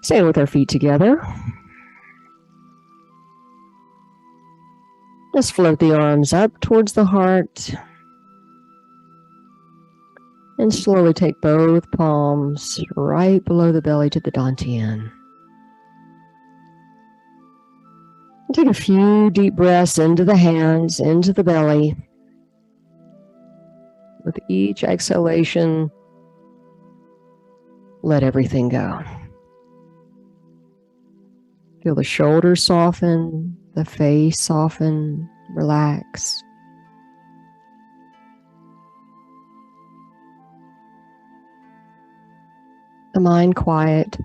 Stand with our feet together. Just float the arms up towards the heart. And slowly take both palms right below the belly to the dantian. Take a few deep breaths into the hands, into the belly. With each exhalation, let everything go. Feel the shoulders soften, the face soften, relax. The mind quiet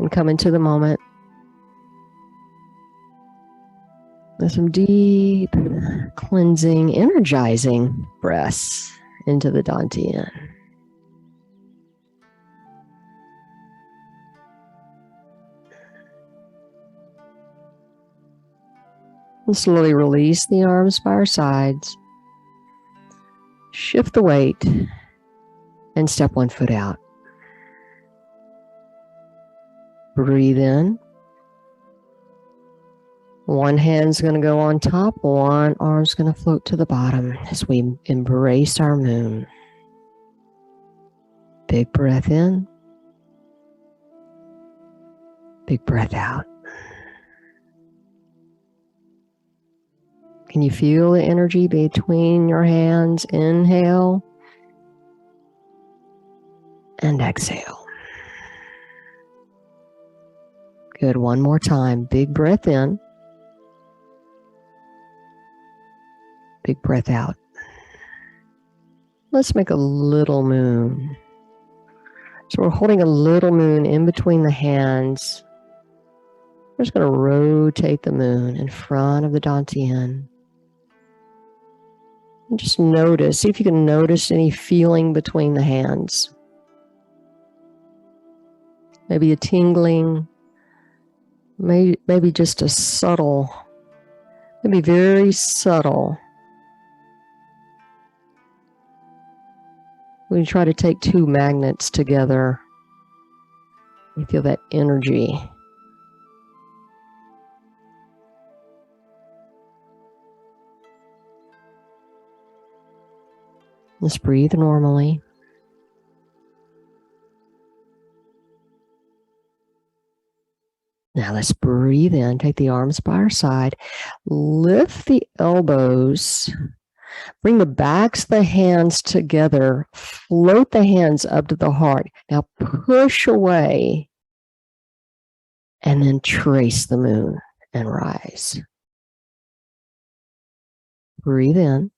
and come into the moment. With some deep, cleansing, energizing breaths into the dantian. And slowly release the arms by our sides. Shift the weight and step one foot out. Breathe in. One hand's going to go on top, one arm's going to float to the bottom as we embrace our moon. Big breath in. Big breath out. Can you feel the energy between your hands? Inhale and exhale. Good. One more time. Big breath in. Big breath out. Let's make a little moon. So we're holding a little moon in between the hands. We're just going to rotate the moon in front of the dantian. And just notice, see if you can notice any feeling between the hands. Maybe a tingling, maybe just a subtle, maybe very subtle. When you try to take two magnets together, you feel that energy. Just breathe normally. Now let's breathe in, take the arms by our side, lift the elbows, bring the backs of the hands together, float the hands up to the heart. Now push away and then trace the moon and rise. Breathe in.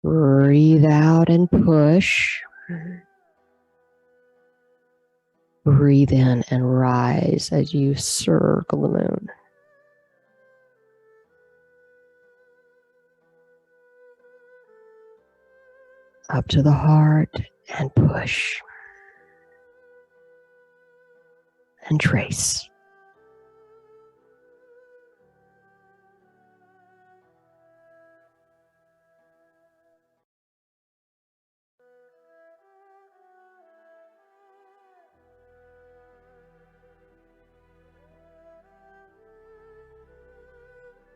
Breathe out and push. Breathe in and rise as you circle the moon. Up to the heart and push. And trace.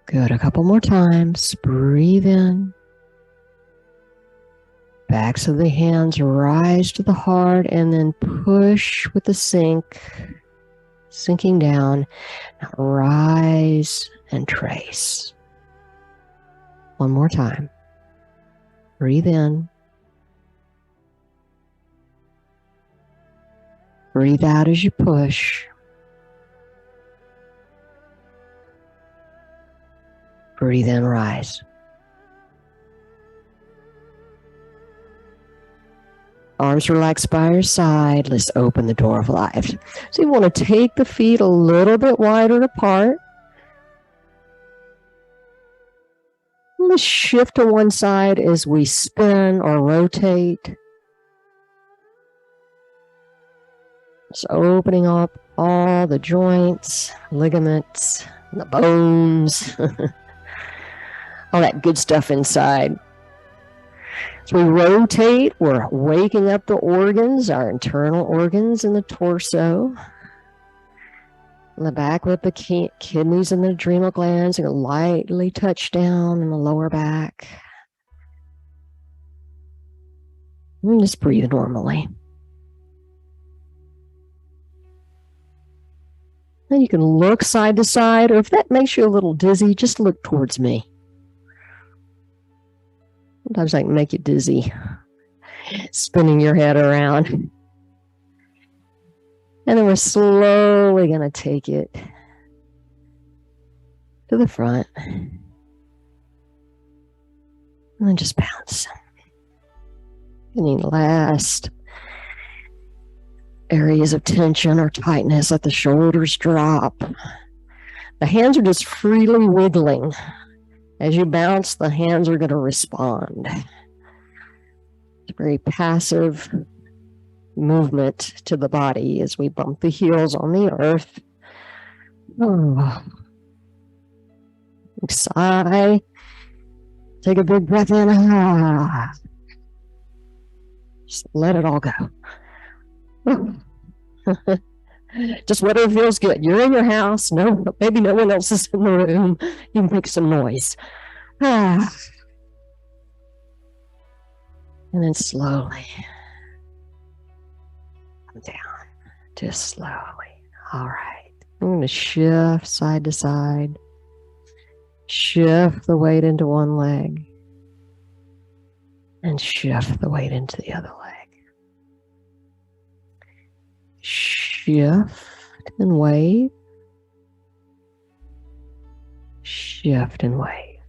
Good. A couple more times. Breathe in. Backs of the hands rise to the heart and then push with the sink. Sinking down. Now rise and trace. One more time. Breathe in. Breathe out as you push. Breathe in, rise. Arms relaxed by your side. Let's open the door of life. So you want to take the feet a little bit wider apart. Let's shift to one side as we spin or rotate. Just opening up all the joints, ligaments, the bones, all that good stuff inside. As we rotate, we're waking up the organs, our internal organs in the torso. In the back with the kidneys and the adrenal glands, and lightly touch down in the lower back. And just breathe normally. Then you can look side to side, or if that makes you a little dizzy, just look towards me. Sometimes I can make you dizzy, spinning your head around. And then we're slowly going to take it to the front. And then just bounce. Any last areas of tension or tightness, let the shoulders drop. The hands are just freely wiggling. As you bounce, the hands are going to respond. It's a very passive movement to the body as we bump the heels on the earth. Oh. Sigh. Take a big breath in. Just let it all go. Just whatever feels good. You're in your house. No, maybe no one else is in the room. You can make some noise. And then slowly come down. Just slowly. All right. I'm going to shift side to side. Shift the weight into one leg. And shift the weight into the other leg. Shift and wave. Shift and wave.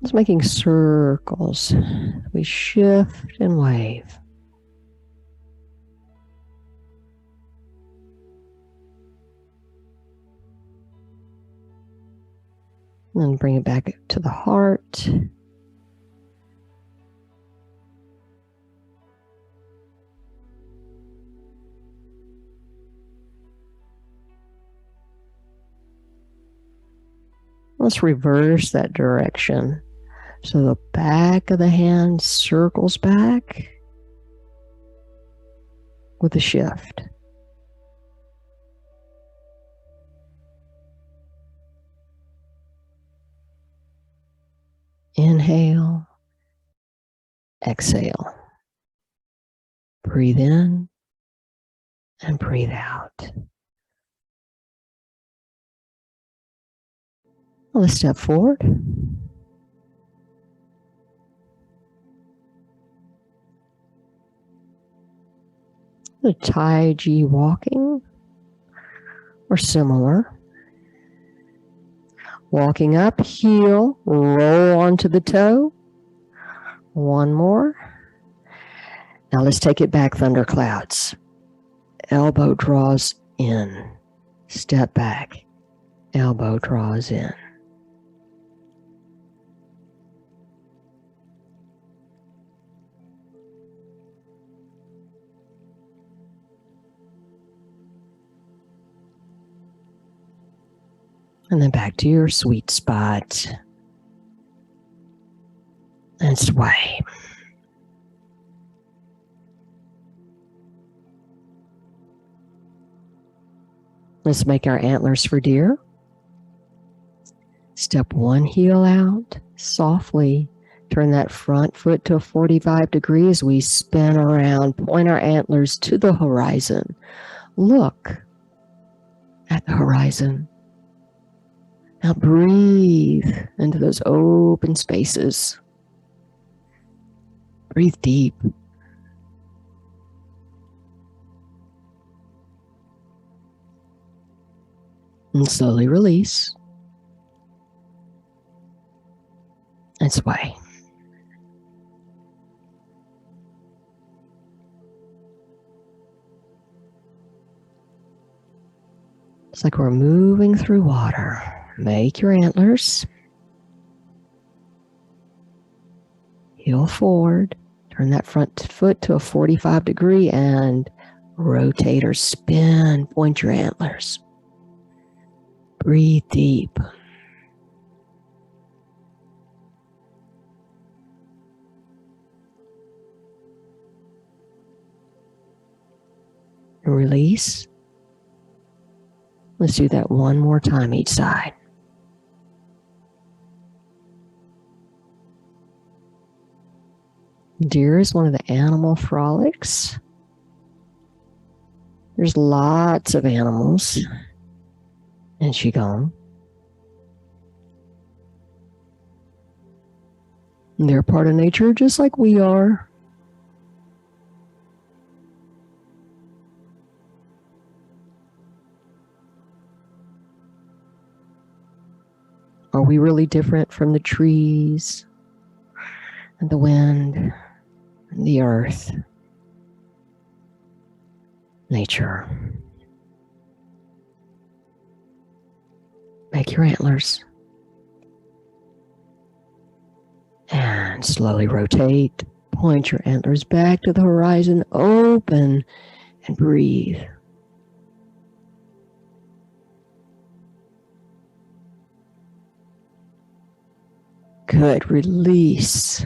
Just making circles. We shift and wave. And then bring it back to the heart. Let's reverse that direction. So the back of the hand circles back with a shift. Inhale, exhale. Breathe in and breathe out. Let's step forward. The Tai Chi walking or similar. Walking up, heel, roll onto the toe. One more. Now let's take it back, thunderclouds. Elbow draws in. Step back. Elbow draws in. And then back to your sweet spot. And sway. Let's make our antlers for deer. Step one heel out, softly turn that front foot to a 45 degrees. We spin around, point our antlers to the horizon. Look at the horizon. Now breathe into those open spaces. Breathe deep. And slowly release. And sway. It's like we're moving through water. Make your antlers. Heel forward. Turn that front foot to a 45 degree and Rotate or spin. Point your antlers. Breathe deep. Release. Let's do that one more time each side. Deer is one of the animal frolics. There's lots of animals in Qigong. They're part of nature just like we are. Are we really different from the trees and the wind and the earth? Nature. Make your antlers. And slowly rotate. Point your antlers back to the horizon. Open and breathe. Good. Release.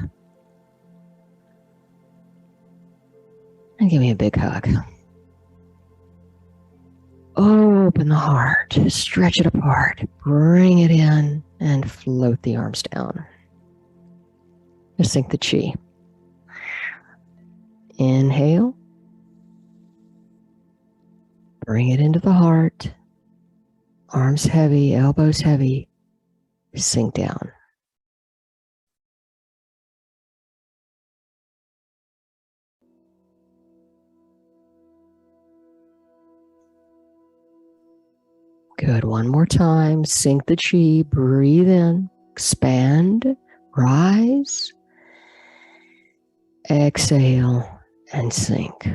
And give me a big hug. Open the heart. Stretch it apart. Bring it in and float the arms down. Just sink the chi. Inhale. Bring it into the heart. Arms heavy, elbows heavy. Sink down. Good. One more time. Sink the chi. Breathe in. Expand. Rise. Exhale and sink.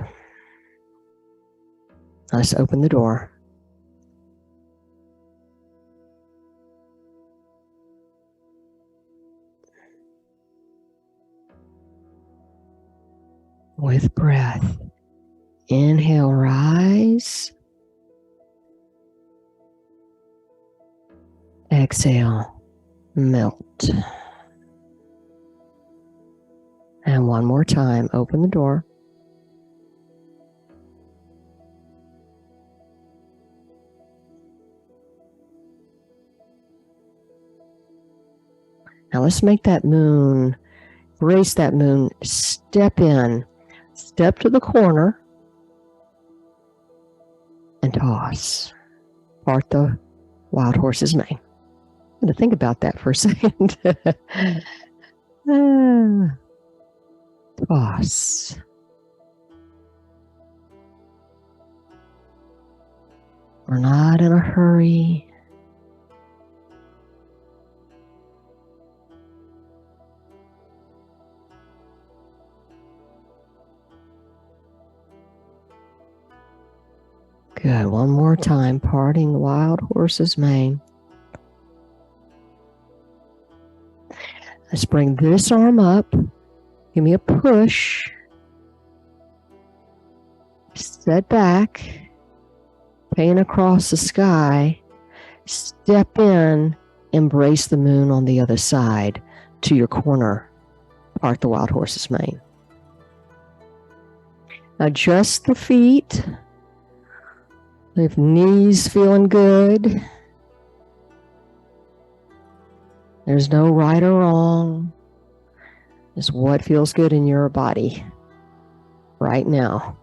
Let's open the door. With breath. Inhale, rise. Exhale, melt. And one more time, open the door. Now let's make that moon, brace that moon, step in, step to the corner, and toss. Part the wild horse's mane. I'm going to think about that for a second. Toss. We're not in a hurry. Good. One more time, parting the wild horse's mane. Let's bring this arm up. Give me a push. Set back. Pain across the sky. Step in. Embrace the moon on the other side to your corner. Part the wild horse's mane. Adjust the feet. If knees feeling good. There's no right or wrong. It's what feels good in your body right now.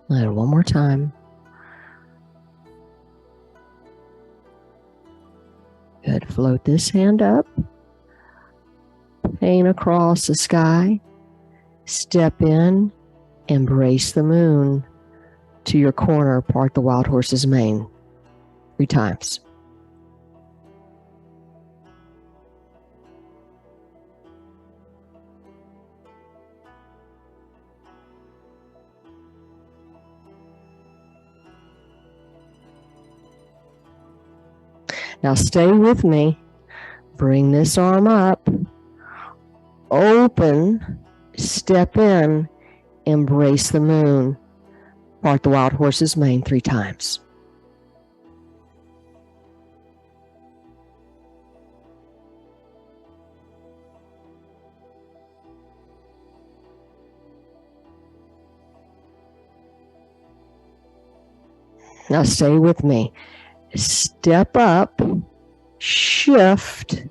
And one more time. Good. Float this hand up. Pain across the sky. Step in. Embrace the moon to your corner. Part the wild horse's mane. 3 times. Now stay with me. Bring this arm up. Step in, embrace the moon. Part the wild horse's mane 3 times. Now stay with me. Step up, shift,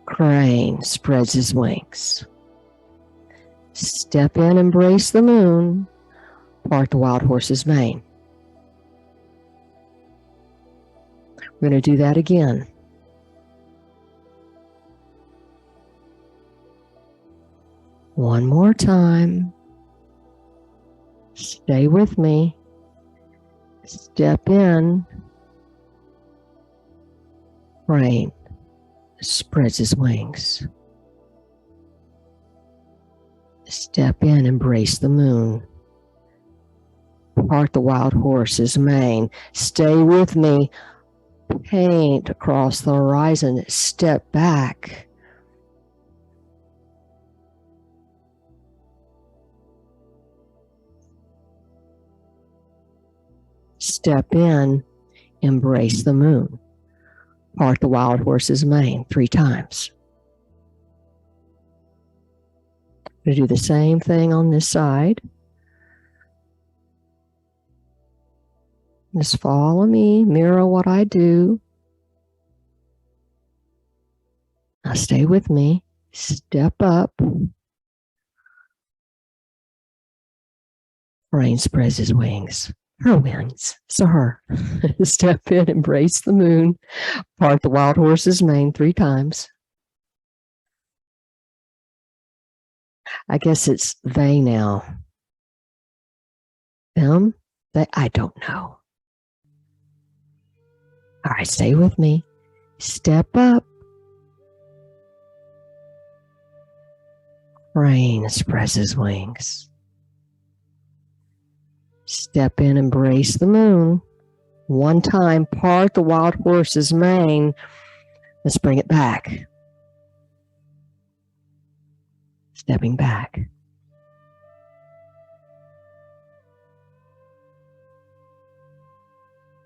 crane, spreads his wings. Step in, embrace the moon, part the wild horse's mane. We're going to do that again. One more time. Stay with me. Step in, crane, spreads his wings. Step in, embrace the moon. Part the wild horse's mane. Stay with me. Paint across the horizon. Step back. Step in, embrace the moon. Part the wild horse's mane 3 times. I'm going to do the same thing on this side. Just follow me, mirror what I do. Now stay with me. Step up. Crane spreads his wings. Her wings. So her. Step in, embrace the moon. Part the wild horse's mane 3 times. I guess it's they now. Them? They? I don't know. All right, stay with me. Step up. Crane spreads his wings. Step in, embrace the moon. 1 time, part the wild horse's mane. Let's bring it back. Stepping back.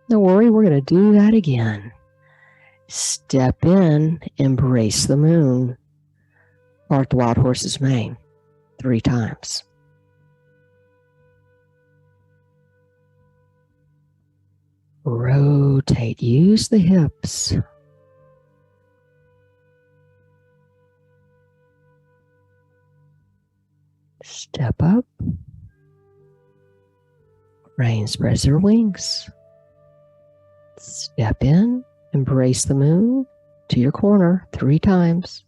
Don't worry, we're going to do that again. Step in, embrace the moon. Part the wild horse's mane 3 times. Rotate, use the hips. Step up. Crane spreads her wings. Step in, embrace the moon to your corner 3 times.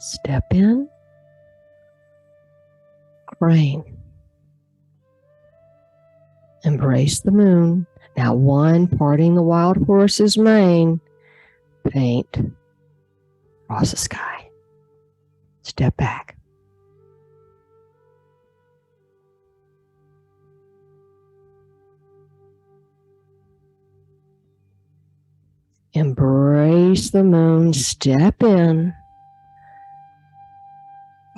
Step in, crane, embrace the moon. Now 1, parting the wild horse's mane, paint across the sky. Step back. Embrace the moon, step in.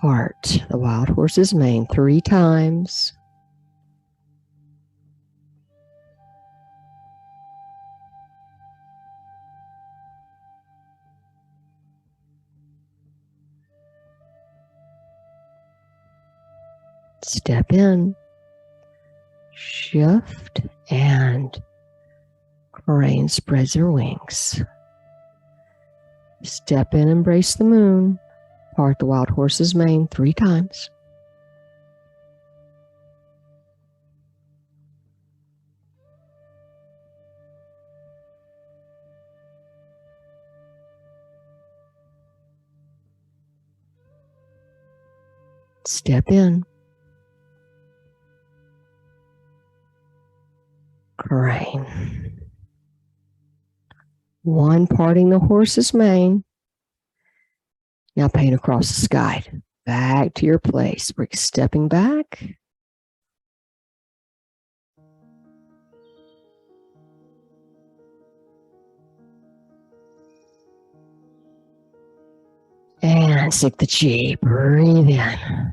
Part the wild horse's mane 3 times. Step in, shift, and crane spreads her wings. Step in, embrace the moon. Part the wild horse's mane 3 times. Step in. Crane. 1, parting the horse's mane. Now paint across the sky. back to your place. We're stepping back. And sink the chi. Breathe in.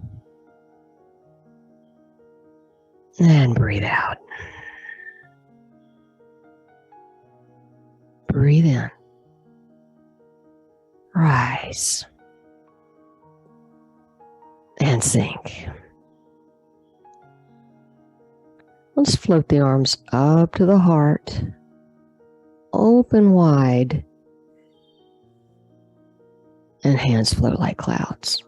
And breathe out. Breathe in. Rise. And sink. Let's float the arms up to the heart. Open wide. And hands float like clouds.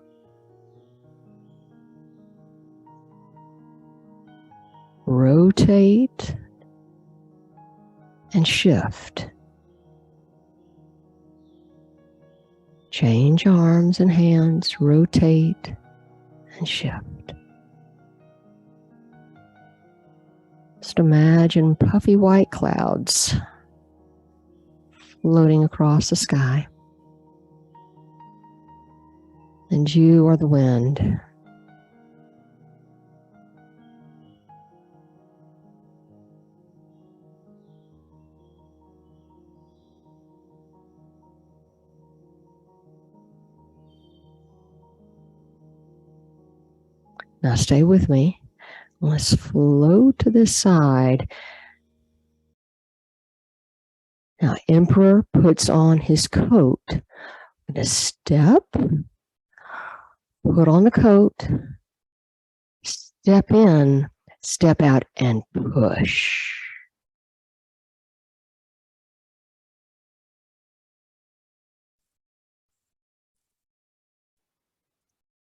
Rotate and shift. Change arms and hands, rotate and shift. Just imagine puffy white clouds floating across the sky. And you are the wind. Now stay with me. Let's float to this side. Now Emperor puts on his coat. I'm going to step, put on the coat, step in, step out, and push.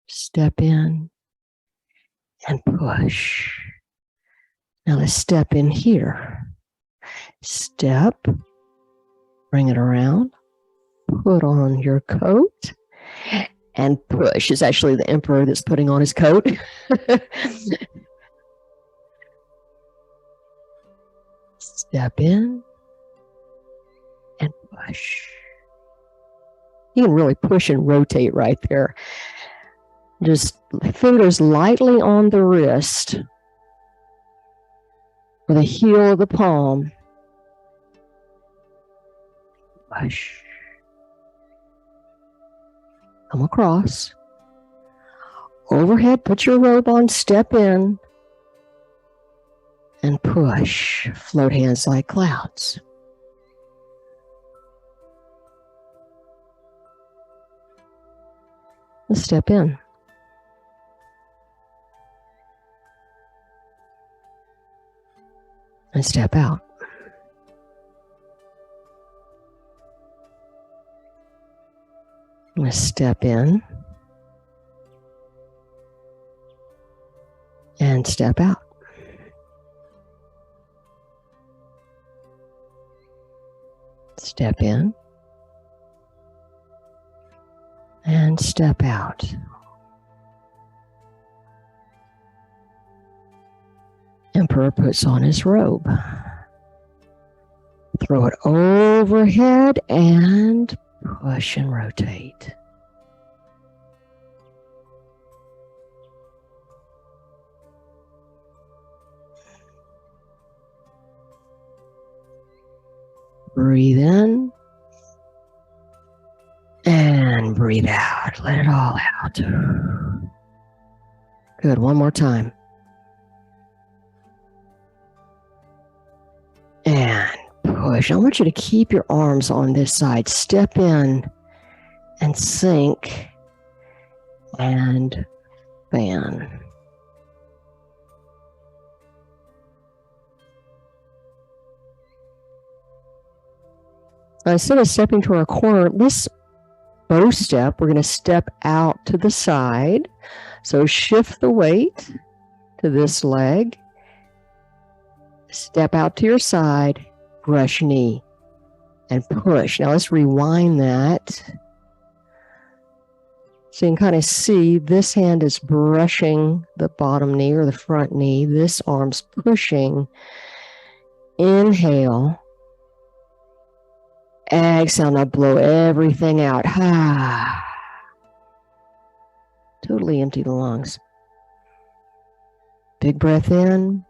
Step in and push. Now let's step in here. Step, bring it around, put on your coat, and push. It's actually the Emperor that's putting on his coat. Step in and push. You can really push and rotate right there. Just fingers lightly on the wrist or the heel of the palm. Push. Come across. Overhead, put your robe on, step in, and push. Float hands like clouds. Let's step in. And step out. Let's step in. And step out. Step in. And step out. Emperor puts on his robe. Throw it overhead and push and rotate. Breathe in and breathe out. Let it all out. Good. One more time. And push. I want you to keep your arms on this side. Step in and sink and fan. Now, instead of stepping to our corner, this bow step, we're going to step out to the side. So shift the weight to this leg. Step out to your side, brush knee, and push. Now let's rewind that. So you can kind of see this hand is brushing the bottom knee or the front knee. This arm's pushing. Inhale. Exhale, now blow everything out. To Totally empty the lungs. Big breath in.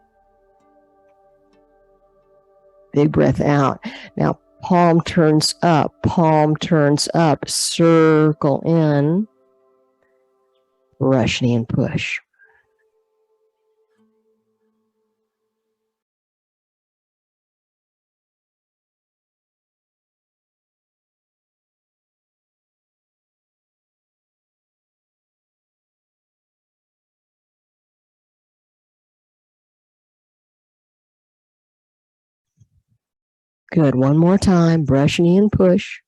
Big breath out. Now, palm turns up, circle in, brush knee and push. Good. One more time. Brush knee and push.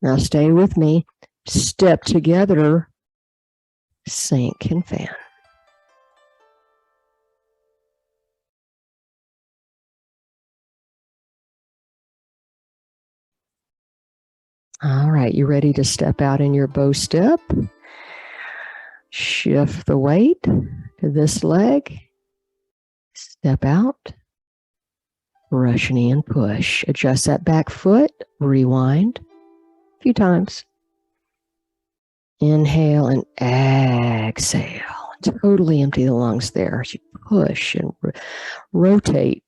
Now stay with me. Step together. Sink and fan. All right. You ready to step out in your bow step? Shift the weight to this leg. Step out. Brush knee and push. Adjust that back foot. Rewind a few times. Inhale and exhale. Totally empty the lungs there as you push and rotate.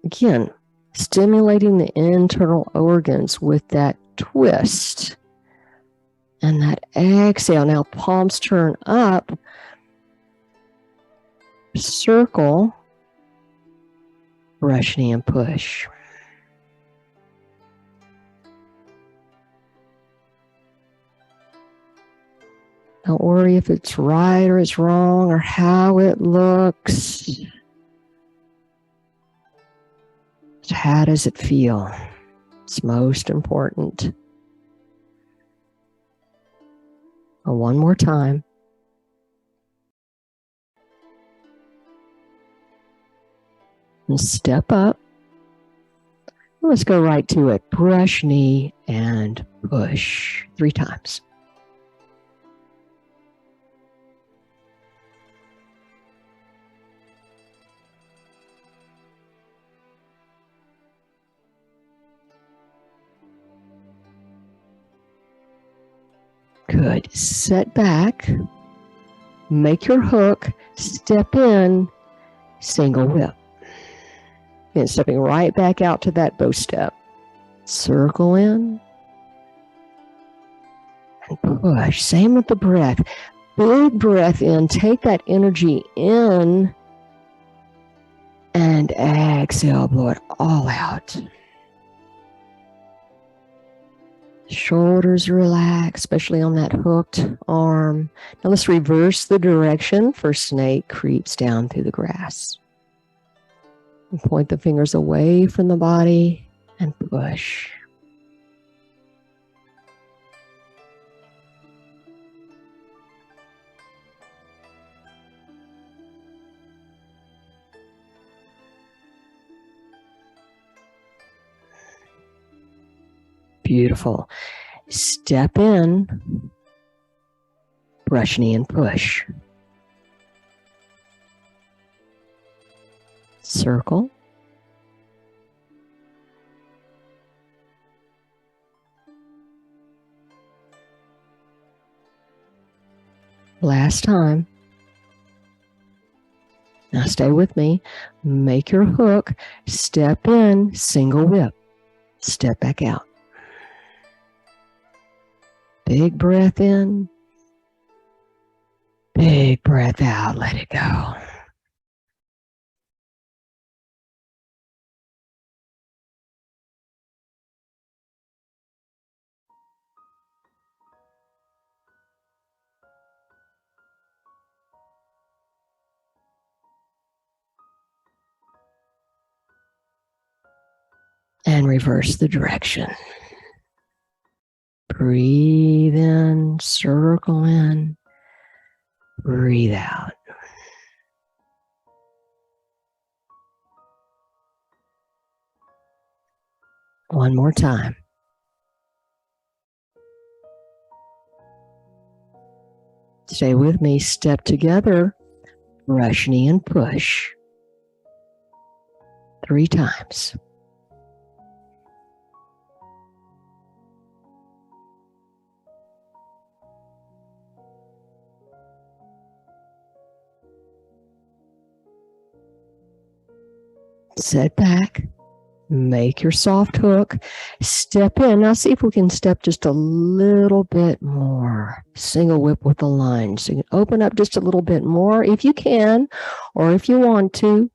Again, stimulating the internal organs with that twist. And that exhale. Now palms turn up. Circle. Brush knee and push. Don't worry if it's right or it's wrong or how it looks. How does it feel? It's most important. One more time. And step up. Let's go right to it. Brush knee and push 3 times. Good. Set back. Make your hook. Step in. Single whip. And stepping right back out to that bow step. Circle in. And push. Same with the breath. Big breath in. Take that energy in. And exhale. Blow it all out. Shoulders relax, especially on that hooked arm. Now let's reverse the direction for snake creeps down through the grass. And point the fingers away from the body and push. Beautiful. Step in, brush knee and push. Circle. Last time. Now stay with me. Make your hook. Step in, single whip. Step back out. Big breath in. Big breath out. Let it go. And reverse the direction. Breathe in, circle in, breathe out. One more time. Stay with me, step together, brush knee and push. 3 times. Sit back, make your soft hook, step in. Now see if we can step just a little bit more. Single whip with the lunge. So you can open up just a little bit more if you can, or if you want to.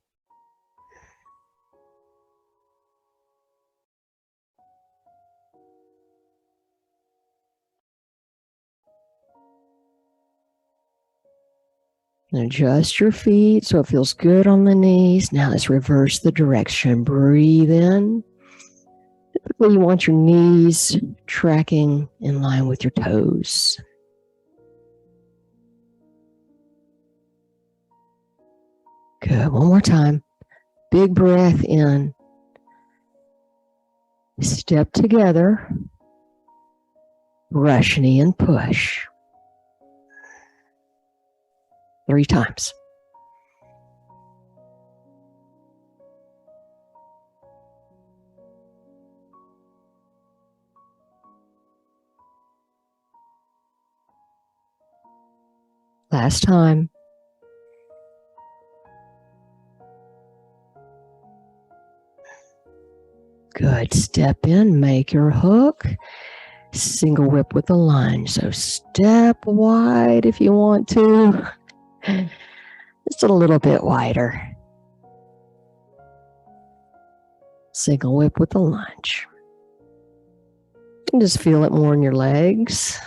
And adjust your feet so it feels good on the knees. Now let's reverse the direction. Breathe in. Typically you want your knees tracking in line with your toes. Good. One more time. Big breath in. Step together. Brush knee and push. 3 times. Last time. Good. Step in, make your hook. Single whip with a lunge. So step wide if you want to. Just a little bit wider. Single whip with a lunge. And just feel it more in your legs.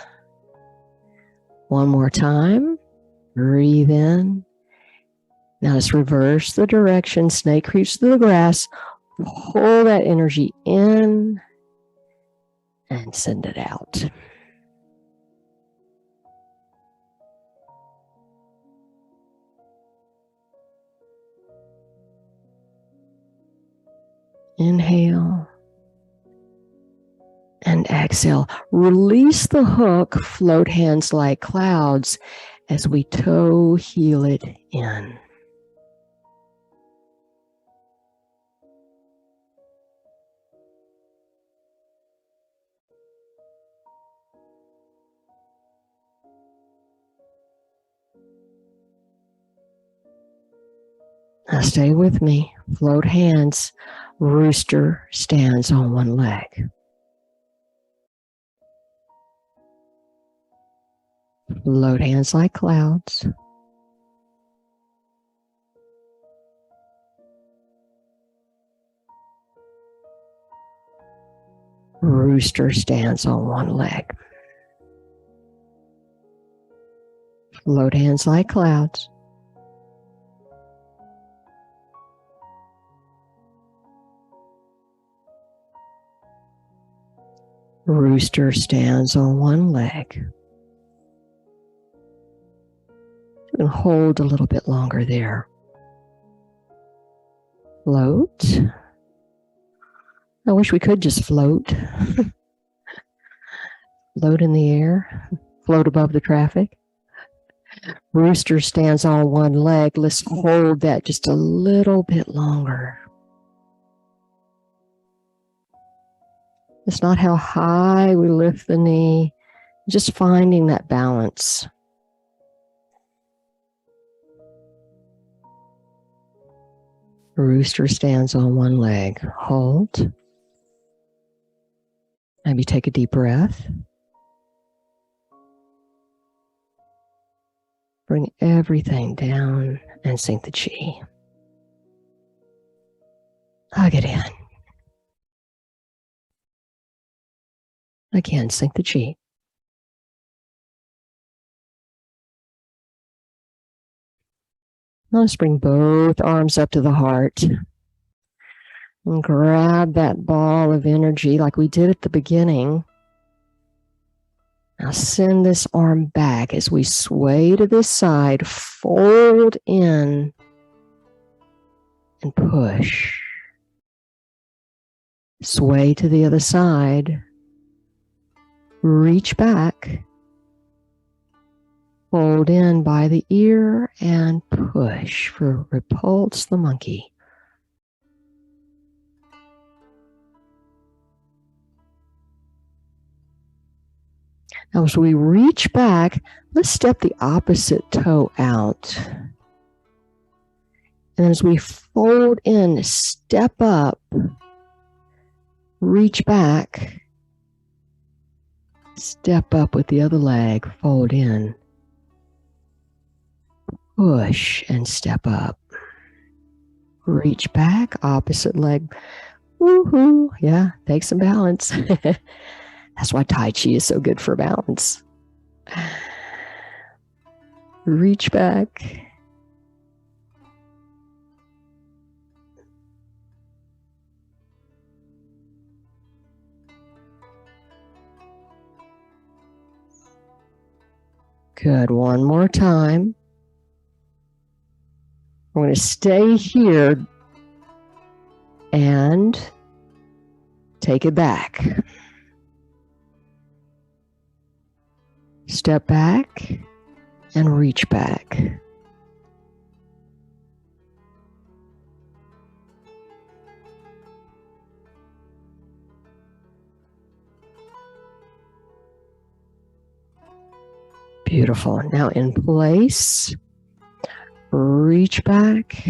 One more time. Breathe in. Now just reverse the direction. Snake creeps through the grass. Pull that energy in and send it out. Inhale and exhale. Release the hook. Float hands like clouds as we toe heel it in. Now stay with me. Float hands. Rooster stands on one leg. Float hands like clouds. Rooster stands on one leg. Float hands like clouds. Rooster stands on one leg. You can hold a little bit longer there. Float. I wish we could just float. Float in the air. Float above the traffic. Rooster stands on one leg. Let's hold that just a little bit longer. It's not how high we lift the knee, just finding that balance. Rooster stands on one leg. Hold. Maybe take a deep breath. Bring everything down and sink the chi. Hug it in. Again, sink the chi. Now let's bring both arms up to the heart. And grab that ball of energy like we did at the beginning. Now send this arm back as we sway to this side, fold in, and push. Sway to the other side. Reach back. Fold in by the ear and push for repulse the monkey. Now, as we reach back, let's step the opposite toe out. And as we fold in, step up, reach back, step up with the other leg, fold in, push and step up. Reach back, opposite leg. Woohoo! Yeah, take some balance. That's why Tai Chi is so good for balance. Reach back. Good. One more time. We're going to stay here and take it back. Step back and reach back. Beautiful. Now in place, reach back.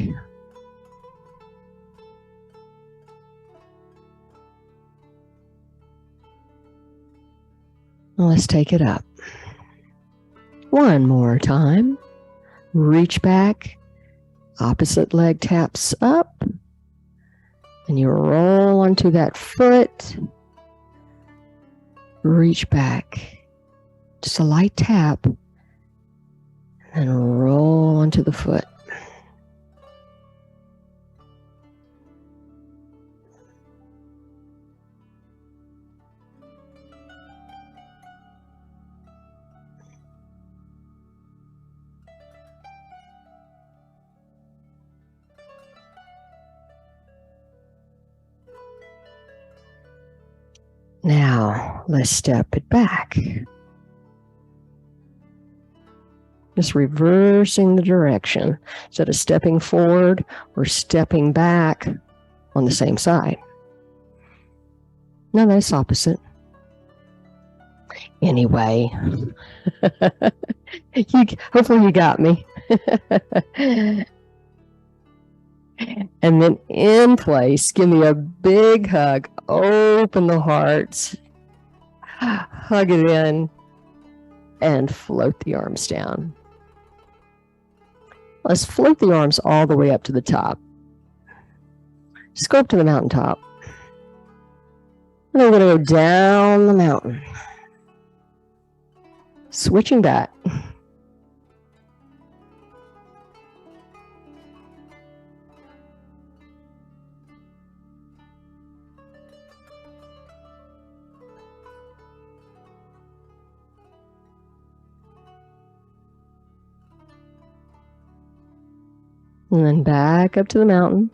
Let's take it up. One more time. Reach back. Opposite leg taps up. And you roll onto that foot. Reach back. Just a light tap. And roll onto the foot. Now, let's step it back. Just reversing the direction. Instead of stepping forward, we're stepping back on the same side. No, that's opposite. Anyway, hopefully you got me. And then in place, give me a big hug. Open the heart. Hug it in. And float the arms down. Let's float the arms all the way up to the top. Just go up to the mountaintop. And then we're going to go down the mountain. Switching back. And then back up to the mountain.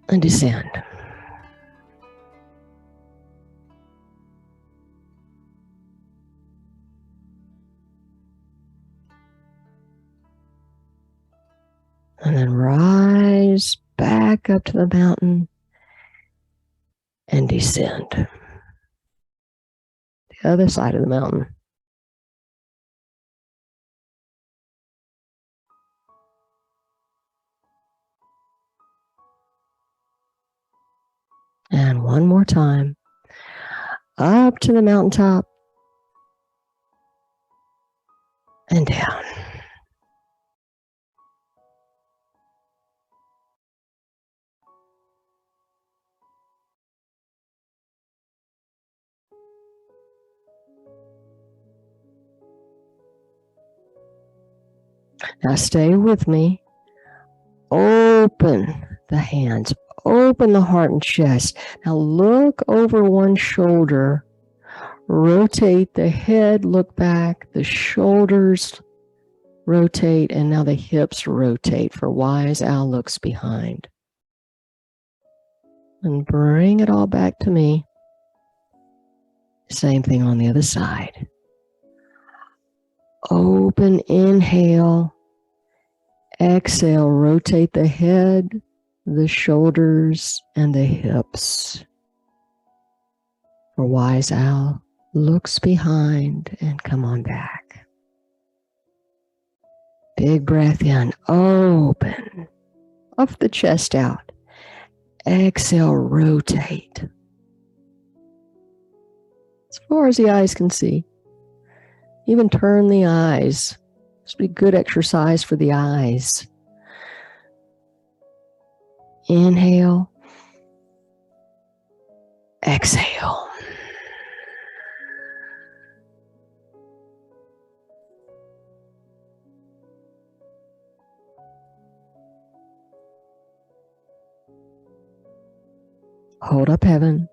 And descend. And then rise back up to the mountain and descend. The other side of the mountain. And one more time. Up to the mountaintop. And down. Now stay with me. Open the hands. Open the heart and chest. Now look over one shoulder. Rotate the head, look back. The shoulders rotate, and now the hips rotate for wise owl looks behind. And bring it all back to me. Same thing on the other side. Open, inhale. Exhale, rotate the head, the shoulders, and the hips. For Wise Owl looks behind and come on back. Big breath in, open, puff the chest out. Exhale, rotate. As far as the eyes can see. Even turn the eyes. This would be good exercise for the eyes. Inhale. Exhale. Hold up heaven.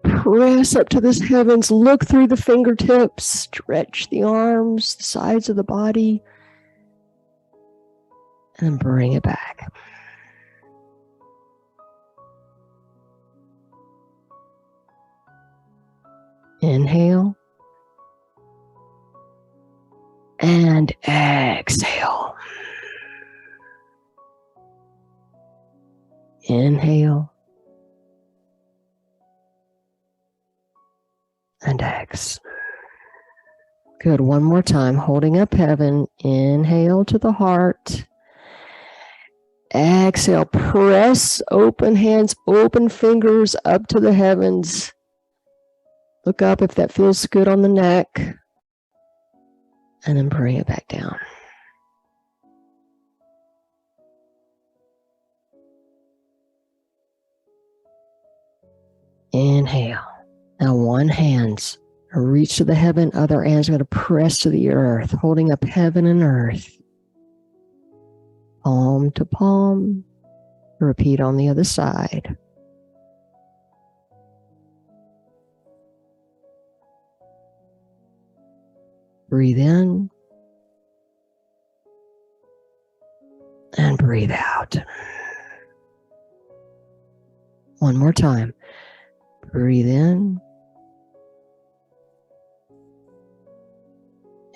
Press up to this heavens. Look through the fingertips. Stretch the arms, the sides of the body. And then bring it back. Inhale. And exhale. Inhale. And exhale. Good. One more time. Holding up heaven. Inhale to the heart. Exhale. Press open hands, open fingers up to the heavens. Look up if that feels good on the neck. And then bring it back down. Inhale. Now one hand's reach to the heaven, other hand's going to press to the earth, holding up heaven and earth. Palm to palm. Repeat on the other side. Breathe in. And breathe out. One more time. Breathe in.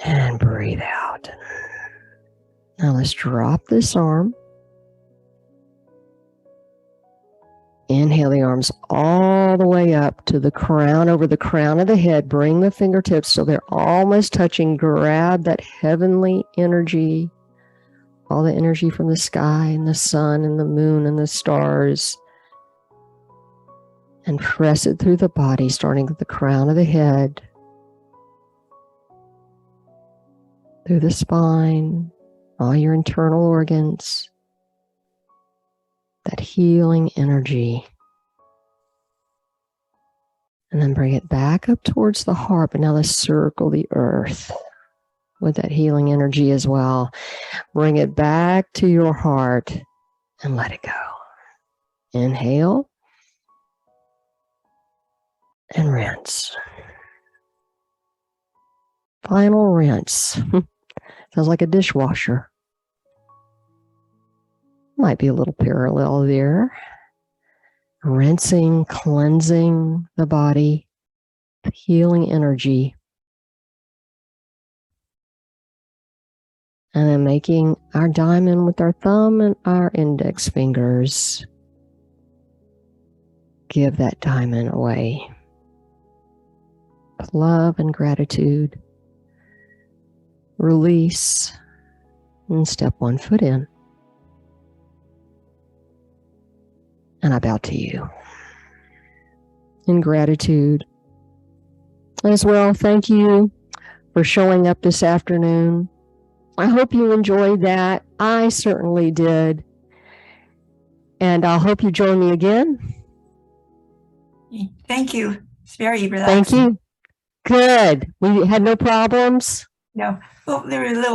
And breathe out. Now let's drop this arm. Inhale the arms all the way up to the crown, over the crown of the head. Bring the fingertips so they're almost touching. Grab that heavenly energy, all the energy from the sky and the sun and the moon and the stars, and press it through the body, starting at the crown of the head, through the spine, all your internal organs, that healing energy. And then bring it back up towards the heart, but now let's circle the earth with that healing energy as well. Bring it back to your heart and let it go. Inhale and rinse. Final rinse. Sounds like a dishwasher. Might be a little parallel there. Rinsing, cleansing the body, healing energy. And then making our diamond with our thumb and our index fingers. Give that diamond away with love and gratitude. Release and step one foot in. And I bow to you in gratitude as well. Thank you for showing up this afternoon. I hope you enjoyed that. I certainly did. And I hope you join me again. Thank you. It's very relaxing. Thank you. Good. We had no problems? No. Well, there were little